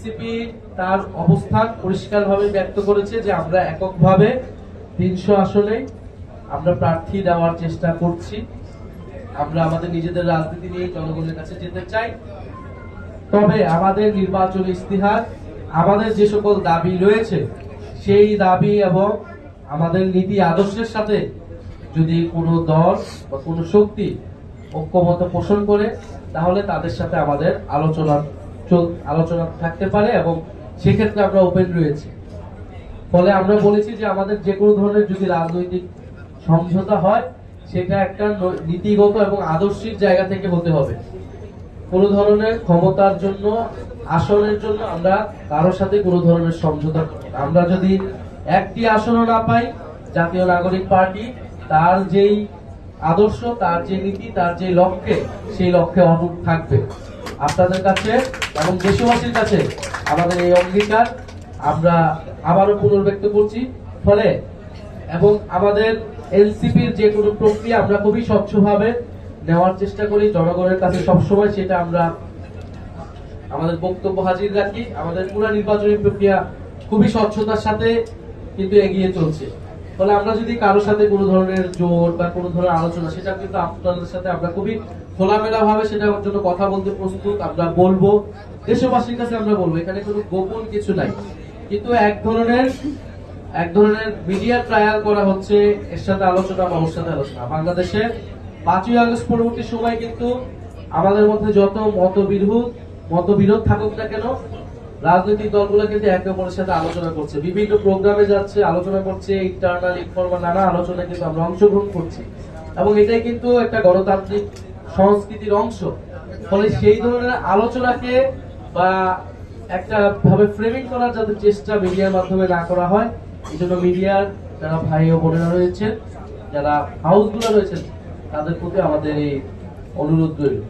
NCP তার অবস্থান পরিষ্কারভাবে ব্যক্ত করেছে যে আমরা এককভাবে 300 আসনে আমরা প্রার্থী দেওয়ার চেষ্টা করছি। আমরা আমাদের নিজেদের রাজনীতি নিয়ে জনগণের কাছে যেতে চাই। তবে আমাদের নির্বাচনী ইস্তিহার, আমাদের যে সকল দাবি রয়েছে সেই দাবি এবং আমাদের নীতি আদর্শের সাথে যদি কোনো দল বা কোনো শক্তি ঐক্যমত পোষণ করে, তাহলে তাদের সাথে আমাদের আলোচনা থাকতে পারে এবং সেক্ষেত্রে আমরা ওপেন রয়েছি। ফলে আমরা বলেছি যে আমাদের যে কোনো ধরনের যদি রাজনৈতিক সমঝোতা হয়, সেটা একটা নীতিগত এবং আদর্শিক জায়গা থেকে হতে হবে। কোনো ধরনের ক্ষমতার জন্য, আসনের জন্য আমরা কারোর সাথে কোনো ধরনের সমঝোতা, আমরা যদি একটি আসনও না পাই, জাতীয় নাগরিক পার্টি তার যেই আদর্শ, তার যে নীতি, তার যে লক্ষ্যে, সেই লক্ষ্যে অটুট থাকবে। আপনাদের কাছে এবং দেশবাসীর কাছে আমাদের এই অঙ্গীকার আমরা আবারও পুনর্ব্যক্ত করছি। ফলে এবং আমাদের এনসিপির যে কোনো প্রক্রিয়া আমরা খুবই স্বচ্ছভাবে নেওয়ার চেষ্টা করি, জনগণের কাছে সবসময় সেটা আমরা আমাদের বক্তব্য হাজির রাখি। আমাদের পুরো নির্বাচনী প্রক্রিয়া খুবই স্বচ্ছতার সাথে কিন্তু এগিয়ে চলছে। ফলে আমরা যদি কারোর সাথে কোনো ধরনের জোর বা কোনো ধরনের আলোচনা, সেটা কিন্তু আপনাদের সাথে আমরা খুবই খোলামেলা ভাবে সেটার জন্য কথা বলতে প্রস্তুত। আমরা বলবো, দেশবাসীর কাছে আমরা বলবো, এখানে কোনো গোপন কিছু নাই। কিন্তু এক ধরনের মিডিয়া ট্রায়াল করা হচ্ছে, এর সাথে আলোচনা বা ওর সাথে আলোচনা। বাংলাদেশে 5ই আগস্ট পরবর্তী সময় কিন্তু আমাদের মধ্যে যত মতবিরোধ থাকুক না কেন, রাজনৈতিক দলগুলো কিন্তু একে অপরের সাথে আলোচনা করছে, বিভিন্ন প্রোগ্রামে যাচ্ছে, আলোচনা করছে, ইন্টারনাল ইনফরমাল নানা আলোচনায় কিন্তু আমরা অংশগ্রহণ করছি এবং এটাই কিন্তু একটা গণতান্ত্রিক সংস্কৃতির অংশ। ফলে সেই ধরনের আলোচনাকে বা একটা ভাবে ফ্রেমিং করার যাতে চেষ্টা মিডিয়ার মাধ্যমে না করা হয়, এই জন্য মিডিয়ার যারা ভাই ও বোনেরা রয়েছেন, যারা হাউসগুলো রয়েছেন, তাদের প্রতি আমাদের এই অনুরোধ রইল।